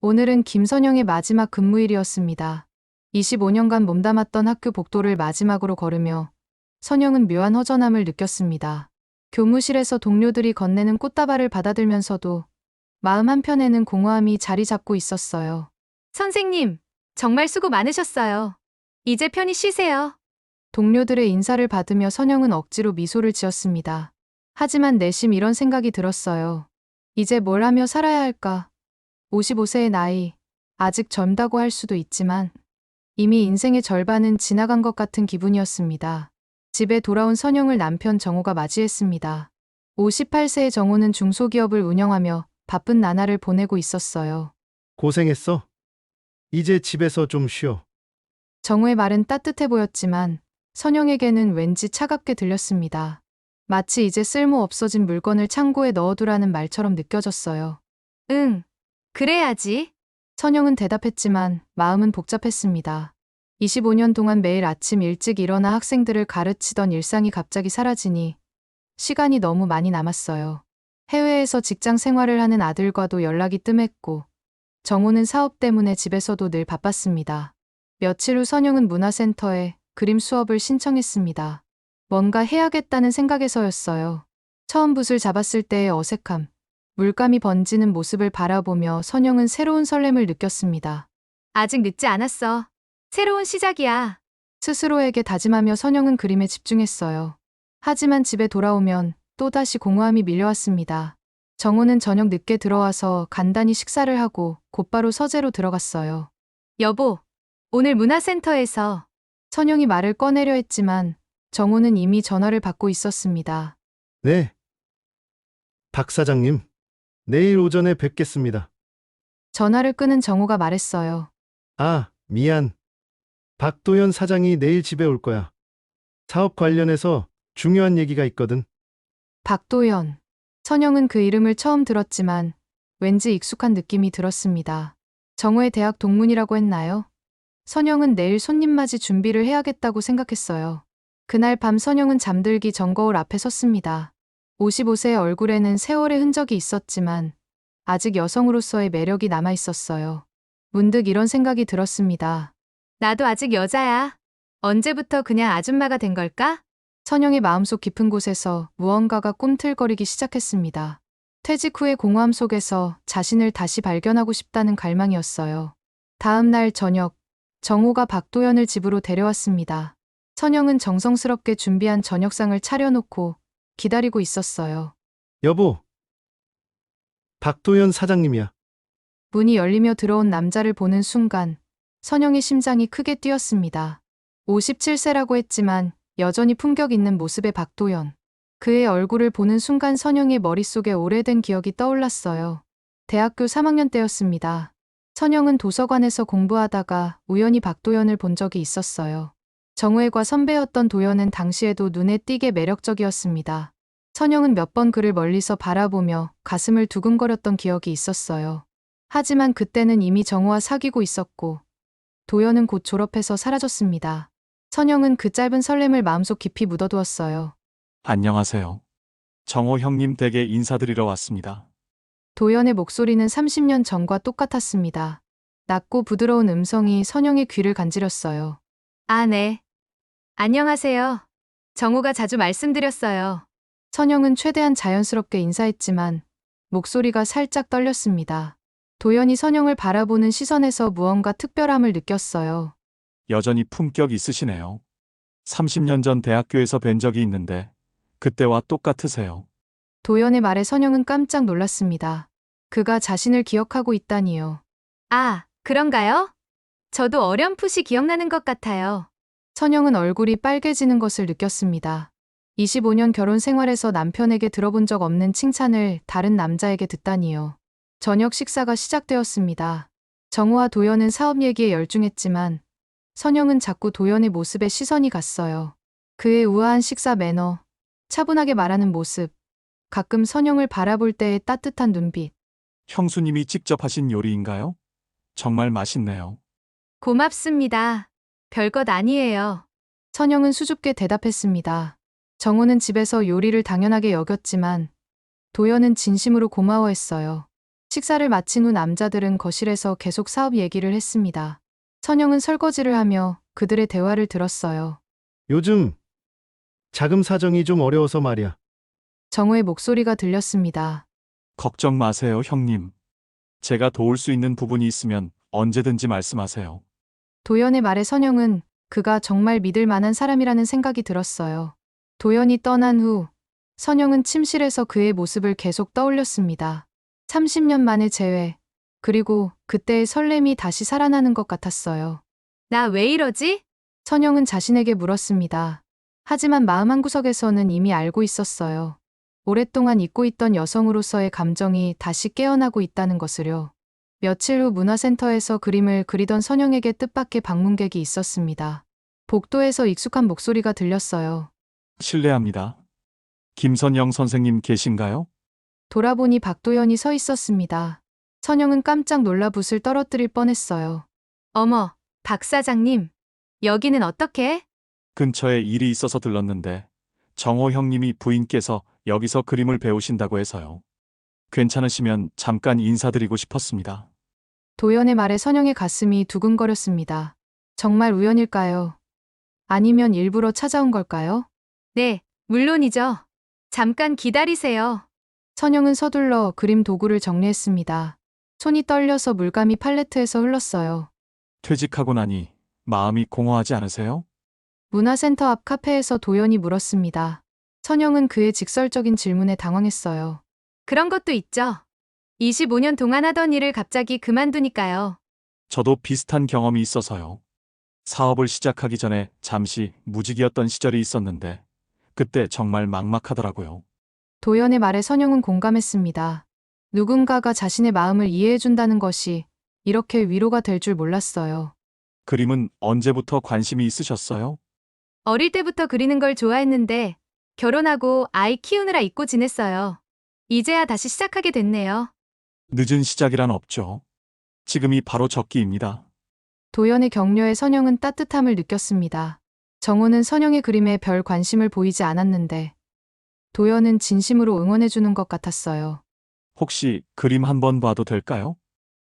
오늘은 김선영의 마지막 근무일이었습니다. 25년간 몸담았던 학교 복도를 마지막으로 걸으며 선영은 묘한 허전함을 느꼈습니다. 교무실에서 동료들이 건네는 꽃다발을 받아들면서도 마음 한편에는 공허함이 자리 잡고 있었어요. 선생님, 정말 수고 많으셨어요. 이제 편히 쉬세요. 동료들의 인사를 받으며 선영은 억지로 미소를 지었습니다. 하지만 내심 이런 생각이 들었어요. 이제 뭘 하며 살아야 할까? 55세의 나이, 아직 젊다고 할 수도 있지만 이미 인생의 절반은 지나간 것 같은 기분이었습니다. 집에 돌아온 선영을 남편 정호가 맞이했습니다. 58세의 정호는 중소기업을 운영하며 바쁜 나날을 보내고 있었어요. 고생했어. 이제 집에서 좀 쉬어. 정호의 말은 따뜻해 보였지만 선영에게는 왠지 차갑게 들렸습니다. 마치 이제 쓸모 없어진 물건을 창고에 넣어두라는 말처럼 느껴졌어요. 응, 그래야지. 선영은 대답했지만 마음은 복잡했습니다. 25년 동안 매일 아침 일찍 일어나 학생들을 가르치던 일상이 갑자기 사라지니 시간이 너무 많이 남았어요. 해외에서 직장 생활을 하는 아들과도 연락이 뜸했고 정호는 사업 때문에 집에서도 늘 바빴습니다. 며칠 후 선영은 문화센터에 그림 수업을 신청했습니다. 뭔가 해야겠다는 생각에서였어요. 처음 붓을 잡았을 때의 어색함, 물감이 번지는 모습을 바라보며 선영은 새로운 설렘을 느꼈습니다. 아직 늦지 않았어. 새로운 시작이야. 스스로에게 다짐하며 선영은 그림에 집중했어요. 하지만 집에 돌아오면 또다시 공허함이 밀려왔습니다. 정호는 저녁 늦게 들어와서 간단히 식사를 하고 곧바로 서재로 들어갔어요. 여보, 오늘 문화센터에서 선영이 말을 꺼내려 했지만 정호는 이미 전화를 받고 있었습니다. 네. 박 사장님, 내일 오전에 뵙겠습니다. 전화를 끊은 정호가 말했어요. 아, 미안. 박도연 사장이 내일 집에 올 거야. 사업 관련해서 중요한 얘기가 있거든. 박도연. 선영은 그 이름을 처음 들었지만 왠지 익숙한 느낌이 들었습니다. 정호의 대학 동문이라고 했나요? 선영은 내일 손님 맞이 준비를 해야겠다고 생각했어요. 그날 밤 선영은 잠들기 전 거울 앞에 섰습니다. 55세의 얼굴에는 세월의 흔적이 있었지만 아직 여성으로서의 매력이 남아 있었어요. 문득 이런 생각이 들었습니다. 나도 아직 여자야. 언제부터 그냥 아줌마가 된 걸까? 선영의 마음속 깊은 곳에서 무언가가 꿈틀거리기 시작했습니다. 퇴직 후의 공허함 속에서 자신을 다시 발견하고 싶다는 갈망이었어요. 다음 날 저녁, 정호가 박도연을 집으로 데려왔습니다. 선영은 정성스럽게 준비한 저녁상을 차려놓고 기다리고 있었어요. 여보. 박도연 사장님이야. 문이 열리며 들어온 남자를 보는 순간 선영의 심장이 크게 뛰었습니다. 57세라고 했지만 여전히 품격 있는 모습의 박도연. 그의 얼굴을 보는 순간 선영의 머릿속에 오래된 기억이 떠올랐어요. 대학교 3학년 때였습니다. 선영은 도서관에서 공부하다가 우연히 박도연을 본 적이 있었어요. 정호의 과 선배였던 도연은 당시에도 눈에 띄게 매력적이었습니다. 선영은 몇 번 그를 멀리서 바라보며 가슴을 두근거렸던 기억이 있었어요. 하지만 그때는 이미 정호와 사귀고 있었고 도연은 곧 졸업해서 사라졌습니다. 선영은 그 짧은 설렘을 마음속 깊이 묻어두었어요. 안녕하세요. 정호 형님 댁에 인사드리러 왔습니다. 도연의 목소리는 30년 전과 똑같았습니다. 낮고 부드러운 음성이 선영의 귀를 간지렸어요. 아, 네. 안녕하세요. 정호가 자주 말씀드렸어요. 선영은 최대한 자연스럽게 인사했지만 목소리가 살짝 떨렸습니다. 도연이 선영을 바라보는 시선에서 무언가 특별함을 느꼈어요. 여전히 품격 있으시네요. 30년 전 대학교에서 뵌 적이 있는데 그때와 똑같으세요. 도연의 말에 선영은 깜짝 놀랐습니다. 그가 자신을 기억하고 있다니요. 아, 그런가요? 저도 어렴풋이 기억나는 것 같아요. 선영은 얼굴이 빨개지는 것을 느꼈습니다. 25년 결혼 생활에서 남편에게 들어본 적 없는 칭찬을 다른 남자에게 듣다니요. 저녁 식사가 시작되었습니다. 정호와 도연은 사업 얘기에 열중했지만 선영은 자꾸 도연의 모습에 시선이 갔어요. 그의 우아한 식사 매너, 차분하게 말하는 모습, 가끔 선영을 바라볼 때의 따뜻한 눈빛. 형수님이 직접 하신 요리인가요? 정말 맛있네요. 고맙습니다. 별것 아니에요. 선영은 수줍게 대답했습니다. 정호는 집에서 요리를 당연하게 여겼지만 도연은 진심으로 고마워했어요. 식사를 마친 후 남자들은 거실에서 계속 사업 얘기를 했습니다. 선영은 설거지를 하며 그들의 대화를 들었어요. 요즘 자금 사정이 좀 어려워서 말이야. 정우의 목소리가 들렸습니다. 걱정 마세요, 형님. 제가 도울 수 있는 부분이 있으면 언제든지 말씀하세요. 도연의 말에 선영은 그가 정말 믿을 만한 사람이라는 생각이 들었어요. 도연이 떠난 후 선영은 침실에서 그의 모습을 계속 떠올렸습니다. 30년 만의 재회, 그리고 그때의 설렘이 다시 살아나는 것 같았어요. 나 왜 이러지? 선영은 자신에게 물었습니다. 하지만 마음 한구석에서는 이미 알고 있었어요. 오랫동안 잊고 있던 여성으로서의 감정이 다시 깨어나고 있다는 것을요. 며칠 후 문화센터에서 그림을 그리던 선영에게 뜻밖의 방문객이 있었습니다. 복도에서 익숙한 목소리가 들렸어요. 실례합니다. 김선영 선생님 계신가요? 돌아보니 박도연이 서 있었습니다. 선영은 깜짝 놀라 붓을 떨어뜨릴 뻔했어요. 어머, 박 사장님. 여기는 어떻게? 근처에 일이 있어서 들렀는데 정호 형님이 부인께서 여기서 그림을 배우신다고 해서요. 괜찮으시면 잠깐 인사드리고 싶었습니다. 도연의 말에 선영의 가슴이 두근거렸습니다. 정말 우연일까요? 아니면 일부러 찾아온 걸까요? 네, 물론이죠. 잠깐 기다리세요. 선영은 서둘러 그림 도구를 정리했습니다. 손이 떨려서 물감이 팔레트에서 흘렀어요. 퇴직하고 나니 마음이 공허하지 않으세요? 문화센터 앞 카페에서 도연이 물었습니다. 선영은 그의 직설적인 질문에 당황했어요. 그런 것도 있죠. 25년 동안 하던 일을 갑자기 그만두니까요. 저도 비슷한 경험이 있어서요. 사업을 시작하기 전에 잠시 무직이었던 시절이 있었는데 그때 정말 막막하더라고요. 도연의 말에 선영은 공감했습니다. 누군가가 자신의 마음을 이해해준다는 것이 이렇게 위로가 될 줄 몰랐어요. 그림은 언제부터 관심이 있으셨어요? 어릴 때부터 그리는 걸 좋아했는데 결혼하고 아이 키우느라 잊고 지냈어요. 이제야 다시 시작하게 됐네요. 늦은 시작이란 없죠. 지금이 바로 적기입니다. 도연의 격려에 선영은 따뜻함을 느꼈습니다. 정호는 선영의 그림에 별 관심을 보이지 않았는데 도연은 진심으로 응원해주는 것 같았어요. 혹시 그림 한번 봐도 될까요?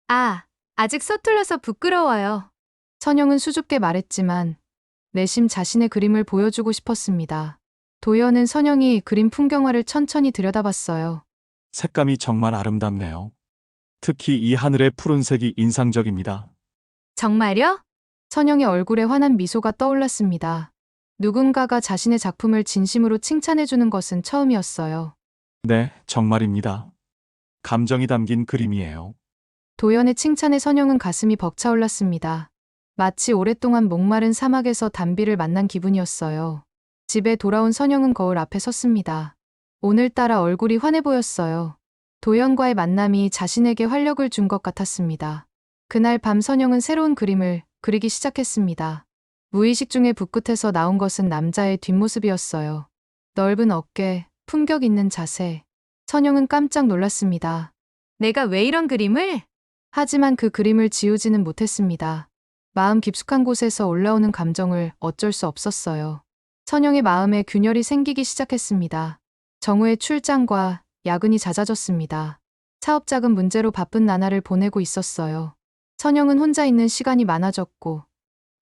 아, 아직 서툴러서 부끄러워요. 선영은 수줍게 말했지만 내심 자신의 그림을 보여주고 싶었습니다. 도연은 선영이 그린 풍경화를 천천히 들여다봤어요. 색감이 정말 아름답네요. 특히 이 하늘의 푸른색이 인상적입니다. 정말요? 선영의 얼굴에 환한 미소가 떠올랐습니다. 누군가가 자신의 작품을 진심으로 칭찬해주는 것은 처음이었어요. 네, 정말입니다. 감정이 담긴 그림이에요. 도연의 칭찬에 선영은 가슴이 벅차올랐습니다. 마치 오랫동안 목마른 사막에서 단비를 만난 기분이었어요. 집에 돌아온 선영은 거울 앞에 섰습니다. 오늘따라 얼굴이 환해 보였어요. 도연과의 만남이 자신에게 활력을 준 것 같았습니다. 그날 밤 선영은 새로운 그림을 그리기 시작했습니다. 무의식 중에 붓끝에서 나온 것은 남자의 뒷모습이었어요. 넓은 어깨, 품격 있는 자세. 선영은 깜짝 놀랐습니다. 내가 왜 이런 그림을? 하지만 그 그림을 지우지는 못했습니다. 마음 깊숙한 곳에서 올라오는 감정을 어쩔 수 없었어요. 선영의 마음에 균열이 생기기 시작했습니다. 정우의 출장과 야근이 잦아졌습니다. 사업 자금 문제로 바쁜 나날을 보내고 있었어요. 선영은 혼자 있는 시간이 많아졌고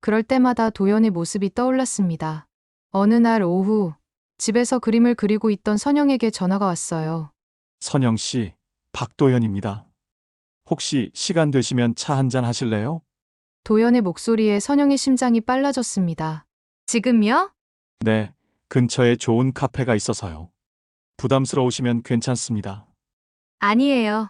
그럴 때마다 도연의 모습이 떠올랐습니다. 어느 날 오후 집에서 그림을 그리고 있던 선영에게 전화가 왔어요. 선영 씨, 박도연입니다. 혹시 시간 되시면 차 한잔 하실래요? 도연의 목소리에 선영의 심장이 빨라졌습니다. 지금요? 네, 근처에 좋은 카페가 있어서요. 부담스러우시면 괜찮습니다. 아니에요.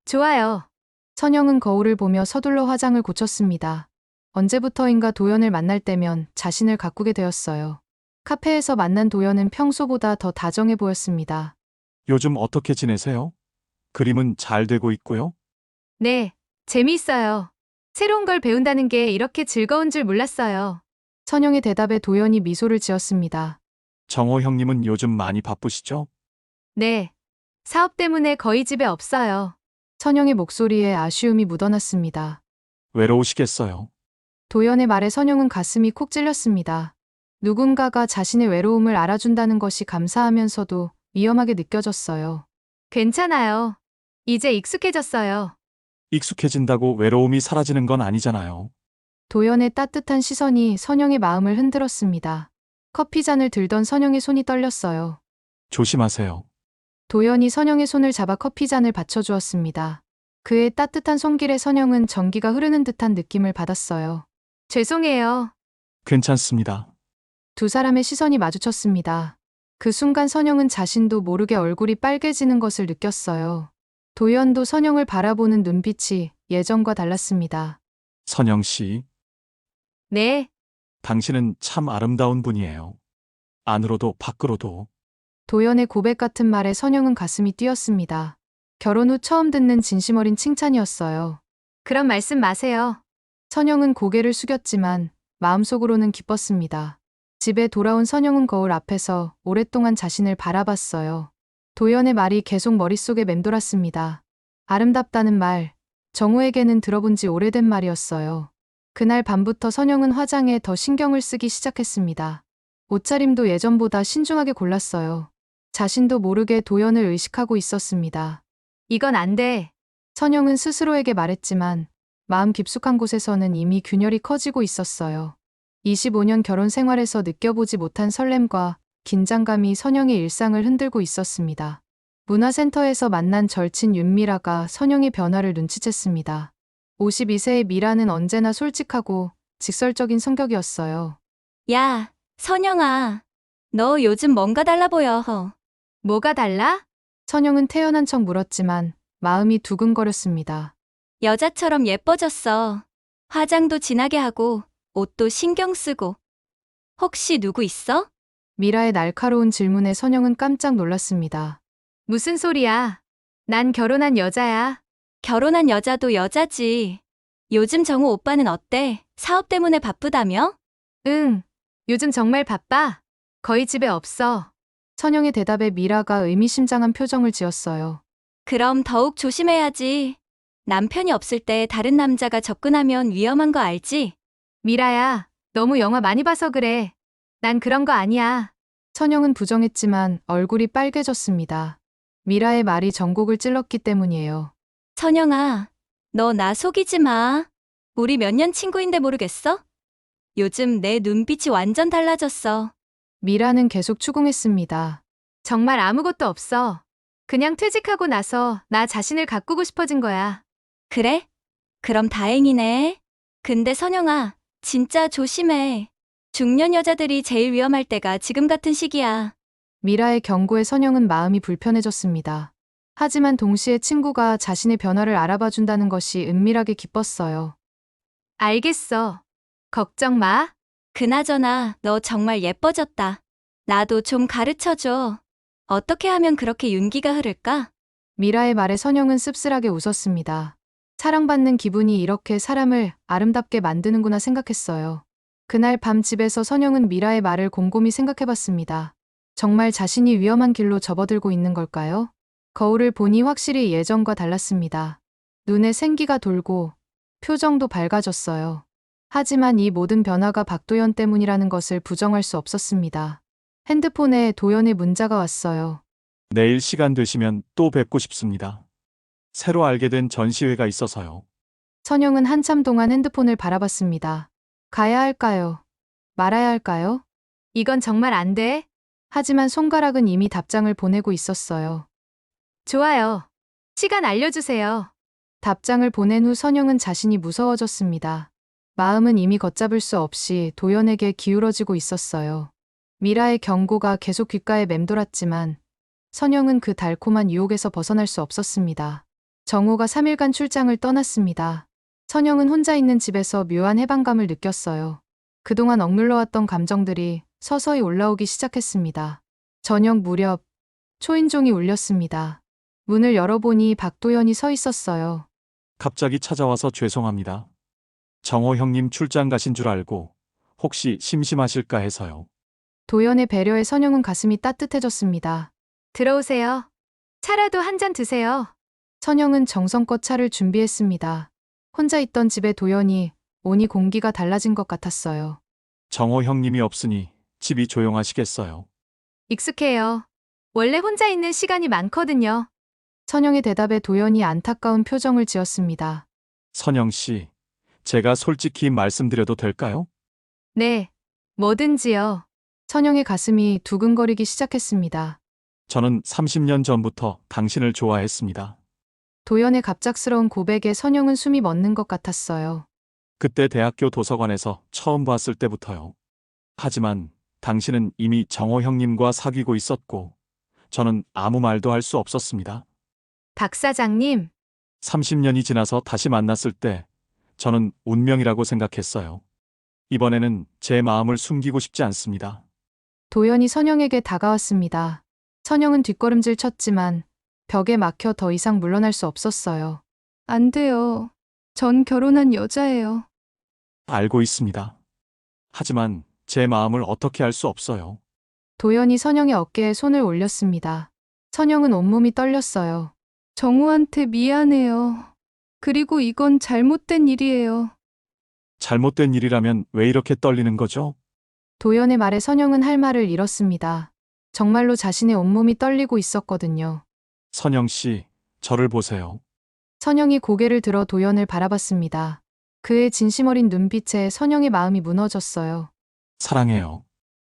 좋아요. 선영은 거울을 보며 서둘러 화장을 고쳤습니다. 언제부터인가 도연을 만날 때면 자신을 가꾸게 되었어요. 카페에서 만난 도연은 평소보다 더 다정해 보였습니다. 요즘 어떻게 지내세요? 그림은 잘 되고 있고요. 네, 재미있어요. 새로운 걸 배운다는 게 이렇게 즐거운 줄 몰랐어요. 선영의 대답에 도연이 미소를 지었습니다. 정호 형님은 요즘 많이 바쁘시죠? 네, 사업 때문에 거의 집에 없어요. 선영의 목소리에 아쉬움이 묻어났습니다. 외로우시겠어요. 도연의 말에 선영은 가슴이 콕 찔렸습니다. 누군가가 자신의 외로움을 알아준다는 것이 감사하면서도 위험하게 느껴졌어요. 괜찮아요. 이제 익숙해졌어요. 익숙해진다고 외로움이 사라지는 건 아니잖아요. 도연의 따뜻한 시선이 선영의 마음을 흔들었습니다. 커피잔을 들던 선영의 손이 떨렸어요. 조심하세요. 도연이 선영의 손을 잡아 커피잔을 받쳐주었습니다. 그의 따뜻한 손길에 선영은 전기가 흐르는 듯한 느낌을 받았어요. 죄송해요. 괜찮습니다. 두 사람의 시선이 마주쳤습니다. 그 순간 선영은 자신도 모르게 얼굴이 빨개지는 것을 느꼈어요. 도연도 선영을 바라보는 눈빛이 예전과 달랐습니다. 선영 씨, 네, 당신은 참 아름다운 분이에요. 안으로도 밖으로도. 도연의 고백 같은 말에 선영은 가슴이 뛰었습니다. 결혼 후 처음 듣는 진심 어린 칭찬이었어요. 그런 말씀 마세요. 선영은 고개를 숙였지만 마음속으로는 기뻤습니다. 집에 돌아온 선영은 거울 앞에서 오랫동안 자신을 바라봤어요. 도연의 말이 계속 머릿속에 맴돌았습니다. 아름답다는 말, 정우에게는 들어본 지 오래된 말이었어요. 그날 밤부터 선영은 화장에 더 신경을 쓰기 시작했습니다. 옷차림도 예전보다 신중하게 골랐어요. 자신도 모르게 도연을 의식하고 있었습니다. 이건 안 돼. 선영은 스스로에게 말했지만 마음 깊숙한 곳에서는 이미 균열이 커지고 있었어요. 25년 결혼 생활에서 느껴보지 못한 설렘과 긴장감이 선영의 일상을 흔들고 있었습니다. 문화센터에서 만난 절친 윤미라가 선영의 변화를 눈치챘습니다. 52세의 미라는 언제나 솔직하고 직설적인 성격이었어요. 야, 선영아. 너 요즘 뭔가 달라 보여. 뭐가 달라? 선영은 태연한 척 물었지만 마음이 두근거렸습니다. 여자처럼 예뻐졌어. 화장도 진하게 하고 옷도 신경 쓰고. 혹시 누구 있어? 미라의 날카로운 질문에 선영은 깜짝 놀랐습니다. 무슨 소리야? 난 결혼한 여자야. 결혼한 여자도 여자지. 요즘 정우 오빠는 어때? 사업 때문에 바쁘다며? 응. 요즘 정말 바빠. 거의 집에 없어. 선영의 대답에 미라가 의미심장한 표정을 지었어요. 그럼 더욱 조심해야지. 남편이 없을 때 다른 남자가 접근하면 위험한 거 알지? 미라야, 너무 영화 많이 봐서 그래. 난 그런 거 아니야. 선영은 부정했지만 얼굴이 빨개졌습니다. 미라의 말이 전곡을 찔렀기 때문이에요. 선영아, 너 나 속이지 마. 우리 몇 년 친구인데 모르겠어? 요즘 내 눈빛이 완전 달라졌어. 미라는 계속 추궁했습니다. 정말 아무것도 없어. 그냥 퇴직하고 나서 나 자신을 가꾸고 싶어진 거야. 그래? 그럼 다행이네. 근데 선영아, 진짜 조심해. 중년 여자들이 제일 위험할 때가 지금 같은 시기야. 미라의 경고에 선영은 마음이 불편해졌습니다. 하지만 동시에 친구가 자신의 변화를 알아봐 준다는 것이 은밀하게 기뻤어요. 알겠어. 걱정 마. 그나저나 너 정말 예뻐졌다. 나도 좀 가르쳐줘. 어떻게 하면 그렇게 윤기가 흐를까? 미라의 말에 선영은 씁쓸하게 웃었습니다. 사랑받는 기분이 이렇게 사람을 아름답게 만드는구나 생각했어요. 그날 밤 집에서 선영은 미라의 말을 곰곰이 생각해봤습니다. 정말 자신이 위험한 길로 접어들고 있는 걸까요? 거울을 보니 확실히 예전과 달랐습니다. 눈에 생기가 돌고 표정도 밝아졌어요. 하지만 이 모든 변화가 박도연 때문이라는 것을 부정할 수 없었습니다. 핸드폰에 도연의 문자가 왔어요. 내일 시간 되시면 또 뵙고 싶습니다. 새로 알게 된 전시회가 있어서요. 선영은 한참 동안 핸드폰을 바라봤습니다. 가야 할까요? 말아야 할까요? 이건 정말 안 돼. 하지만 손가락은 이미 답장을 보내고 있었어요. 좋아요. 시간 알려주세요. 답장을 보낸 후 선영은 자신이 무서워졌습니다. 마음은 이미 걷잡을 수 없이 도연에게 기울어지고 있었어요. 미라의 경고가 계속 귓가에 맴돌았지만 선영은 그 달콤한 유혹에서 벗어날 수 없었습니다. 정우가 3일간 출장을 떠났습니다. 선영은 혼자 있는 집에서 묘한 해방감을 느꼈어요. 그동안 억눌러왔던 감정들이 서서히 올라오기 시작했습니다. 저녁 무렵 초인종이 울렸습니다. 문을 열어보니 박도연이 서 있었어요. 갑자기 찾아와서 죄송합니다. 정호 형님 출장 가신 줄 알고 혹시 심심하실까 해서요. 도연의 배려에 선영은 가슴이 따뜻해졌습니다. 들어오세요. 차라도 한 잔 드세요. 선영은 정성껏 차를 준비했습니다. 혼자 있던 집에 도연이 오니 공기가 달라진 것 같았어요. 정호 형님이 없으니 집이 조용하시겠어요. 익숙해요. 원래 혼자 있는 시간이 많거든요. 선영의 대답에 도연이 안타까운 표정을 지었습니다. 선영 씨, 제가 솔직히 말씀드려도 될까요? 네, 뭐든지요. 선영의 가슴이 두근거리기 시작했습니다. 저는 30년 전부터 당신을 좋아했습니다. 도연의 갑작스러운 고백에 선영은 숨이 멎는 것 같았어요. 그때 대학교 도서관에서 처음 봤을 때부터요. 하지만 당신은 이미 정호 형님과 사귀고 있었고, 저는 아무 말도 할 수 없었습니다. 박 사장님, 30년이 지나서 다시 만났을 때, 저는 운명이라고 생각했어요. 이번에는 제 마음을 숨기고 싶지 않습니다. 도연이 선영에게 다가왔습니다. 선영은 뒷걸음질 쳤지만 벽에 막혀 더 이상 물러날 수 없었어요. 안 돼요. 전 결혼한 여자예요. 알고 있습니다. 하지만 제 마음을 어떻게 알 수 없어요. 도연이 선영의 어깨에 손을 올렸습니다. 선영은 온몸이 떨렸어요. 정우한테 미안해요. 그리고 이건 잘못된 일이에요. 잘못된 일이라면 왜 이렇게 떨리는 거죠? 도연의 말에 선영은 할 말을 잃었습니다. 정말로 자신의 온몸이 떨리고 있었거든요. 선영 씨, 저를 보세요. 선영이 고개를 들어 도연을 바라봤습니다. 그의 진심 어린 눈빛에 선영의 마음이 무너졌어요. 사랑해요.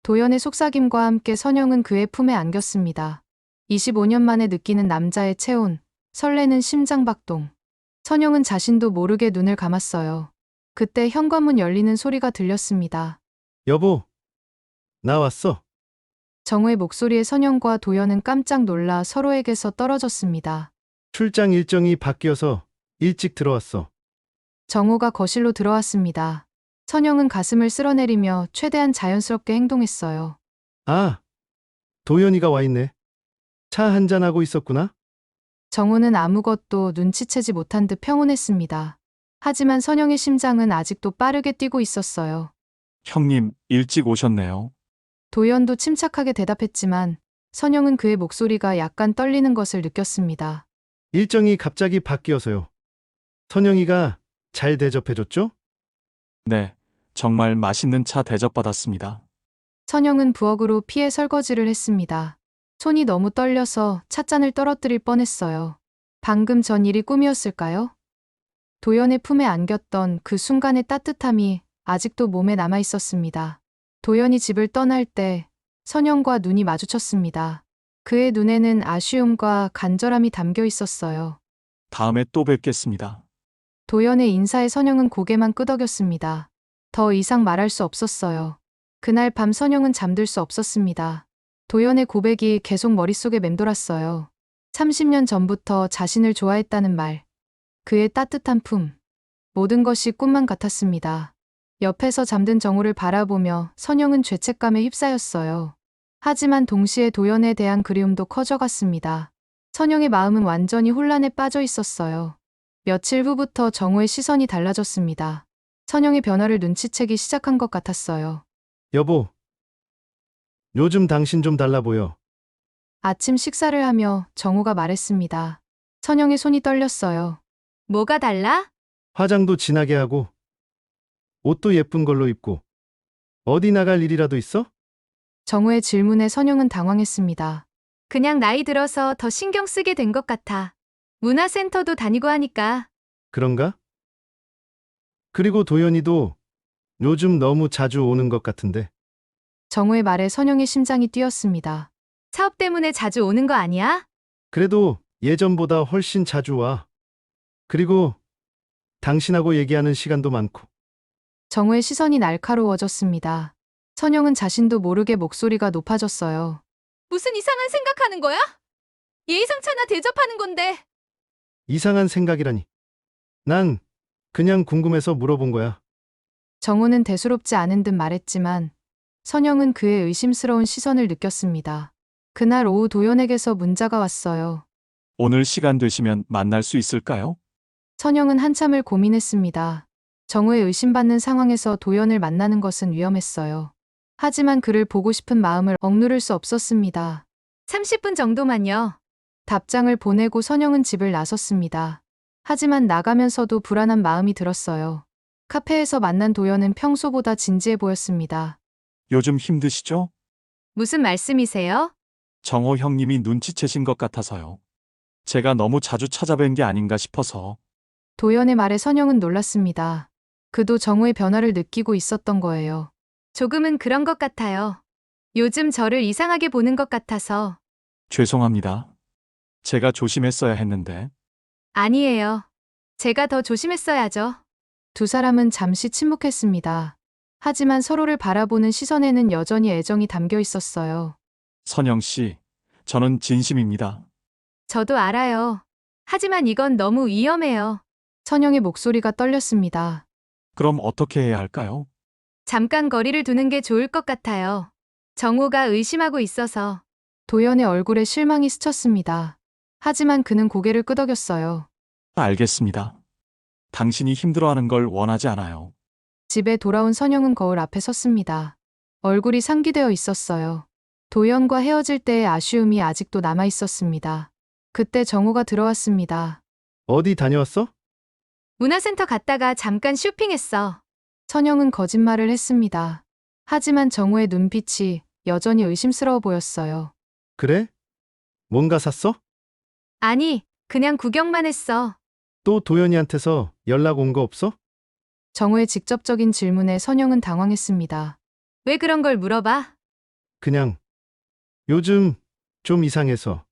도연의 속삭임과 함께 선영은 그의 품에 안겼습니다. 25년 만에 느끼는 남자의 체온, 설레는 심장박동. 선영은 자신도 모르게 눈을 감았어요. 그때 현관문 열리는 소리가 들렸습니다. 여보, 나 왔어. 정우의 목소리에 선영과 도연은 깜짝 놀라 서로에게서 떨어졌습니다. 출장 일정이 바뀌어서 일찍 들어왔어. 정우가 거실로 들어왔습니다. 선영은 가슴을 쓸어내리며 최대한 자연스럽게 행동했어요. 아, 도연이가 와 있네. 차 한잔하고 있었구나? 정우는 아무것도 눈치채지 못한 듯 평온했습니다. 하지만 선영의 심장은 아직도 빠르게 뛰고 있었어요. 형님, 일찍 오셨네요. 도연도 침착하게 대답했지만 선영은 그의 목소리가 약간 떨리는 것을 느꼈습니다. 일정이 갑자기 바뀌어서요. 선영이가 잘 대접해줬죠? 네, 정말 맛있는 차 대접받았습니다. 선영은 부엌으로 피해 설거지를 했습니다. 손이 너무 떨려서 찻잔을 떨어뜨릴 뻔했어요. 방금 전 일이 꿈이었을까요? 도연의 품에 안겼던 그 순간의 따뜻함이 아직도 몸에 남아 있었습니다. 도연이 집을 떠날 때 선영과 눈이 마주쳤습니다. 그의 눈에는 아쉬움과 간절함이 담겨 있었어요. 다음에 또 뵙겠습니다. 도연의 인사에 선영은 고개만 끄덕였습니다. 더 이상 말할 수 없었어요. 그날 밤 선영은 잠들 수 없었습니다. 도연의 고백이 계속 머릿속에 맴돌았어요. 30년 전부터 자신을 좋아했다는 말, 그의 따뜻한 품, 모든 것이 꿈만 같았습니다. 옆에서 잠든 정우를 바라보며 선영은 죄책감에 휩싸였어요. 하지만 동시에 도연에 대한 그리움도 커져갔습니다. 선영의 마음은 완전히 혼란에 빠져 있었어요. 며칠 후부터 정우의 시선이 달라졌습니다. 선영의 변화를 눈치채기 시작한 것 같았어요. 여보, 요즘 당신 좀 달라 보여. 아침 식사를 하며 정우가 말했습니다. 선영의 손이 떨렸어요. 뭐가 달라? 화장도 진하게 하고, 옷도 예쁜 걸로 입고. 어디 나갈 일이라도 있어? 정우의 질문에 선영은 당황했습니다. 그냥 나이 들어서 더 신경 쓰게 된 것 같아. 문화센터도 다니고 하니까. 그런가? 그리고 도연이도 요즘 너무 자주 오는 것 같은데. 정우의 말에 선영의 심장이 뛰었습니다. 사업 때문에 자주 오는 거 아니야? 그래도 예전보다 훨씬 자주 와. 그리고 당신하고 얘기하는 시간도 많고. 정우의 시선이 날카로워졌습니다. 선영은 자신도 모르게 목소리가 높아졌어요. 무슨 이상한 생각하는 거야? 예의상차나 대접하는 건데. 이상한 생각이라니. 난 그냥 궁금해서 물어본 거야. 정우는 대수롭지 않은 듯 말했지만 선영은 그의 의심스러운 시선을 느꼈습니다. 그날 오후 도연에게서 문자가 왔어요. 오늘 시간 되시면 만날 수 있을까요? 선영은 한참을 고민했습니다. 정우의 의심받는 상황에서 도연을 만나는 것은 위험했어요. 하지만 그를 보고 싶은 마음을 억누를 수 없었습니다. 30분 정도만요. 답장을 보내고 선영은 집을 나섰습니다. 하지만 나가면서도 불안한 마음이 들었어요. 카페에서 만난 도연은 평소보다 진지해 보였습니다. 요즘 힘드시죠? 무슨 말씀이세요? 정호 형님이 눈치채신 것 같아서요. 제가 너무 자주 찾아뵌 게 아닌가 싶어서. 도연의 말에 선영은 놀랐습니다. 그도 정우의 변화를 느끼고 있었던 거예요. 조금은 그런 것 같아요. 요즘 저를 이상하게 보는 것 같아서. 죄송합니다. 제가 조심했어야 했는데. 아니에요. 제가 더 조심했어야죠. 두 사람은 잠시 침묵했습니다. 하지만 서로를 바라보는 시선에는 여전히 애정이 담겨 있었어요. 선영 씨, 저는 진심입니다. 저도 알아요. 하지만 이건 너무 위험해요. 선영의 목소리가 떨렸습니다. 그럼 어떻게 해야 할까요? 잠깐 거리를 두는 게 좋을 것 같아요. 정우가 의심하고 있어서. 도연의 얼굴에 실망이 스쳤습니다. 하지만 그는 고개를 끄덕였어요. 알겠습니다. 당신이 힘들어하는 걸 원하지 않아요. 집에 돌아온 선영은 거울 앞에 섰습니다. 얼굴이 상기되어 있었어요. 도연과 헤어질 때의 아쉬움이 아직도 남아 있었습니다. 그때 정우가 들어왔습니다. 어디 다녀왔어? 문화센터 갔다가 잠깐 쇼핑했어. 선영은 거짓말을 했습니다. 하지만 정우의 눈빛이 여전히 의심스러워 보였어요. 그래? 뭔가 샀어? 아니, 그냥 구경만 했어. 또 도연이한테서 연락 온 거 없어? 정우의 직접적인 질문에 선영은 당황했습니다. 왜 그런 걸 물어봐? 그냥 요즘 좀 이상해서.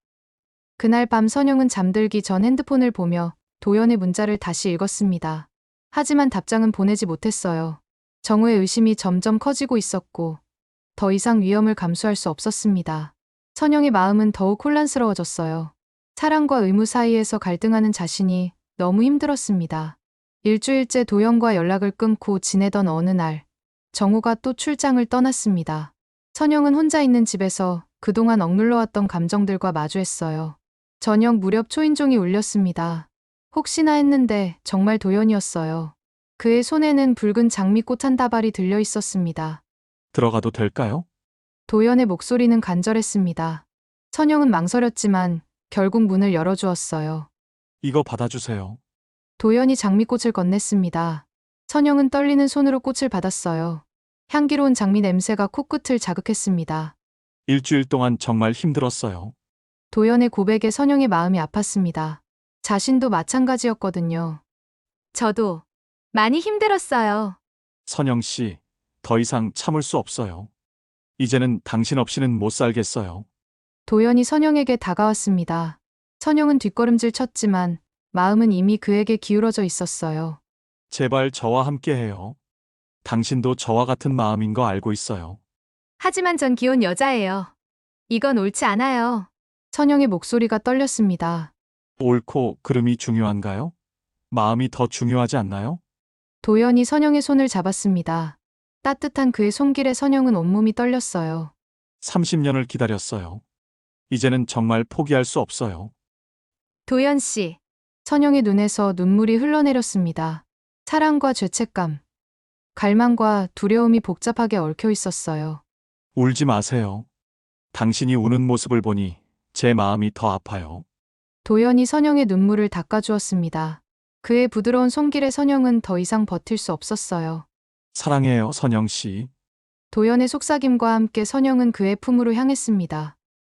그날 밤 선영은 잠들기 전 핸드폰을 보며 도연의 문자를 다시 읽었습니다. 하지만 답장은 보내지 못했어요. 정우의 의심이 점점 커지고 있었고 더 이상 위험을 감수할 수 없었습니다. 선영의 마음은 더욱 혼란스러워졌어요. 사랑과 의무 사이에서 갈등하는 자신이 너무 힘들었습니다. 일주일째 도연과 연락을 끊고 지내던 어느 날, 정우가 또 출장을 떠났습니다. 선영은 혼자 있는 집에서 그동안 억눌러왔던 감정들과 마주했어요. 저녁 무렵 초인종이 울렸습니다. 혹시나 했는데 정말 도연이었어요. 그의 손에는 붉은 장미꽃 한 다발이 들려 있었습니다. 들어가도 될까요? 도연의 목소리는 간절했습니다. 선영은 망설였지만 결국 문을 열어주었어요. 이거 받아주세요. 도연이 장미꽃을 건넸습니다. 선영은 떨리는 손으로 꽃을 받았어요. 향기로운 장미 냄새가 코끝을 자극했습니다. 일주일 동안 정말 힘들었어요. 도연의 고백에 선영의 마음이 아팠습니다. 자신도 마찬가지였거든요. 저도 많이 힘들었어요. 선영 씨, 더 이상 참을 수 없어요. 이제는 당신 없이는 못 살겠어요. 도연이 선영에게 다가왔습니다. 선영은 뒷걸음질 쳤지만 마음은 이미 그에게 기울어져 있었어요. 제발 저와 함께 해요. 당신도 저와 같은 마음인 거 알고 있어요. 하지만 전 귀여운 여자예요. 이건 옳지 않아요. 선영의 목소리가 떨렸습니다. 옳고 그름이 중요한가요? 마음이 더 중요하지 않나요? 도연이 선영의 손을 잡았습니다. 따뜻한 그의 손길에 선영은 온몸이 떨렸어요. 30년을 기다렸어요. 이제는 정말 포기할 수 없어요. 도연 씨, 선영의 눈에서 눈물이 흘러내렸습니다. 사랑과 죄책감, 갈망과 두려움이 복잡하게 얽혀 있었어요. 울지 마세요. 당신이 우는 모습을 보니 제 마음이 더 아파요. 도연이 선영의 눈물을 닦아주었습니다. 그의 부드러운 손길에 선영은 더 이상 버틸 수 없었어요. 사랑해요, 선영 씨. 도연의 속삭임과 함께 선영은 그의 품으로 향했습니다.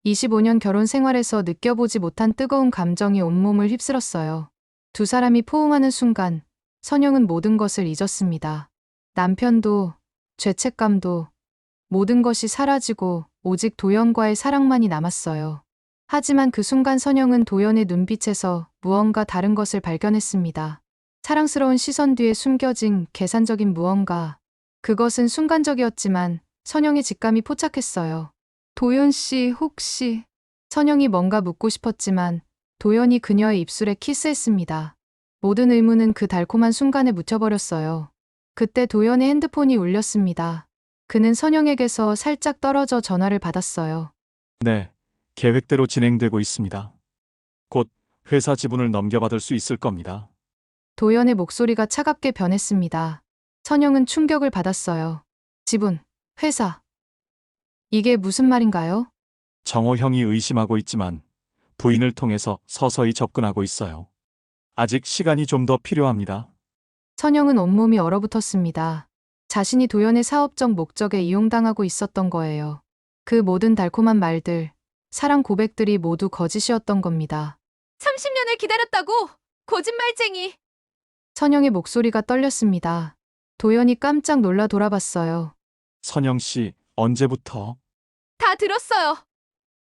25년 결혼 생활에서 느껴보지 못한 뜨거운 감정이 온몸을 휩쓸었어요. 두 사람이 포옹하는 순간 선영은 모든 것을 잊었습니다. 남편도, 죄책감도, 모든 것이 사라지고 오직 도연과의 사랑만이 남았어요. 하지만 그 순간 선영은 도연의 눈빛에서 무언가 다른 것을 발견했습니다. 사랑스러운 시선 뒤에 숨겨진 계산적인 무언가. 그것은 순간적이었지만 선영의 직감이 포착했어요. 도연 씨 혹시... 선영이 뭔가 묻고 싶었지만 도연이 그녀의 입술에 키스했습니다. 모든 의문은 그 달콤한 순간에 묻혀버렸어요. 그때 도연의 핸드폰이 울렸습니다. 그는 선영에게서 살짝 떨어져 전화를 받았어요. 네, 계획대로 진행되고 있습니다. 곧 회사 지분을 넘겨받을 수 있을 겁니다. 도연의 목소리가 차갑게 변했습니다. 선영은 충격을 받았어요. 지분, 회사. 이게 무슨 말인가요? 정호 형이 의심하고 있지만 부인을 통해서 서서히 접근하고 있어요. 아직 시간이 좀 더 필요합니다. 선영은 온몸이 얼어붙었습니다. 자신이 도연의 사업적 목적에 이용당하고 있었던 거예요. 그 모든 달콤한 말들, 사랑 고백들이 모두 거짓이었던 겁니다. 30년을 기다렸다고! 거짓말쟁이! 선영의 목소리가 떨렸습니다. 도연이 깜짝 놀라 돌아봤어요. 선영 씨, 언제부터? 다 들었어요.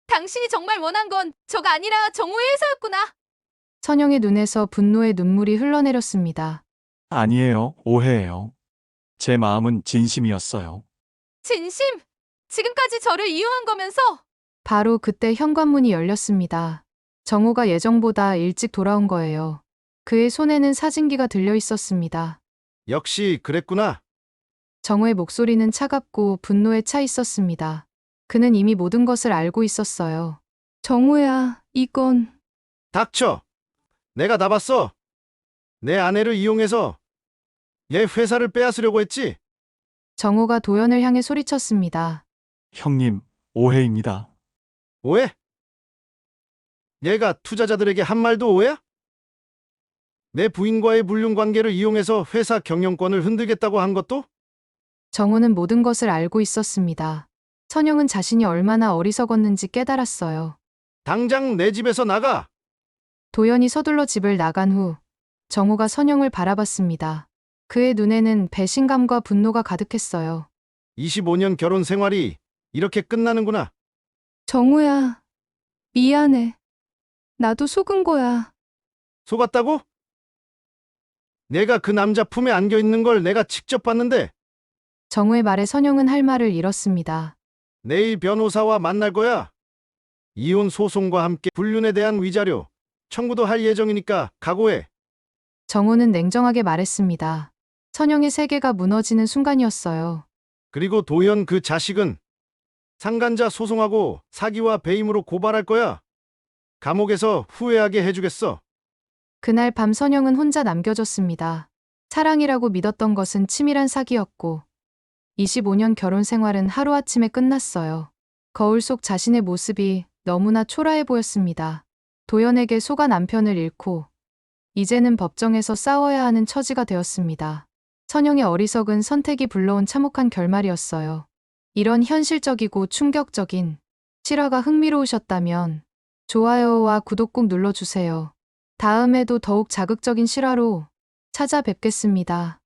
당신이 정말 원한 건 저가 아니라 정우의 회사였구나. 선영의 눈에서 분노의 눈물이 흘러내렸습니다. 아니에요, 오해예요. 제 마음은 진심이었어요. 진심! 지금까지 저를 이용한 거면서! 바로 그때 현관문이 열렸습니다. 정우가 예정보다 일찍 돌아온 거예요. 그의 손에는 사진기가 들려 있었습니다. 역시 그랬구나. 정우의 목소리는 차갑고 분노에 차 있었습니다. 그는 이미 모든 것을 알고 있었어요. 정우야, 이건... 닥쳐. 내가 다 봤어. 내 아내를 이용해서 얘 회사를 빼앗으려고 했지? 정우가 도연을 향해 소리쳤습니다. 형님, 오해입니다. 오해? 얘가 투자자들에게 한 말도 오해야? 내 부인과의 불륜 관계를 이용해서 회사 경영권을 흔들겠다고 한 것도? 정우는 모든 것을 알고 있었습니다. 선영은 자신이 얼마나 어리석었는지 깨달았어요. 당장 내 집에서 나가. 도연이 서둘러 집을 나간 후 정우가 선영을 바라봤습니다. 그의 눈에는 배신감과 분노가 가득했어요. 25년 결혼 생활이 이렇게 끝나는구나. 정우야, 미안해. 나도 속은 거야. 속았다고? 내가 그 남자 품에 안겨 있는 걸 내가 직접 봤는데 정우의 말에 선영은 할 말을 잃었습니다. 내일 변호사와 만날 거야. 이혼 소송과 함께 불륜에 대한 위자료 청구도 할 예정이니까 각오해. 정우는 냉정하게 말했습니다. 선영의 세계가 무너지는 순간이었어요. 그리고 도연 그 자식은 상간자 소송하고 사기와 배임으로 고발할 거야. 감옥에서 후회하게 해주겠어. 그날 밤 선영은 혼자 남겨졌습니다. 사랑이라고 믿었던 것은 치밀한 사기였고 25년 결혼 생활은 하루아침에 끝났어요. 거울 속 자신의 모습이 너무나 초라해 보였습니다. 도연에게 속아 남편을 잃고 이제는 법정에서 싸워야 하는 처지가 되었습니다. 선영의 어리석은 선택이 불러온 참혹한 결말이었어요. 이런 현실적이고 충격적인 실화가 흥미로우셨다면 좋아요와 구독 꼭 눌러주세요. 다음에도 더욱 자극적인 실화로 찾아뵙겠습니다.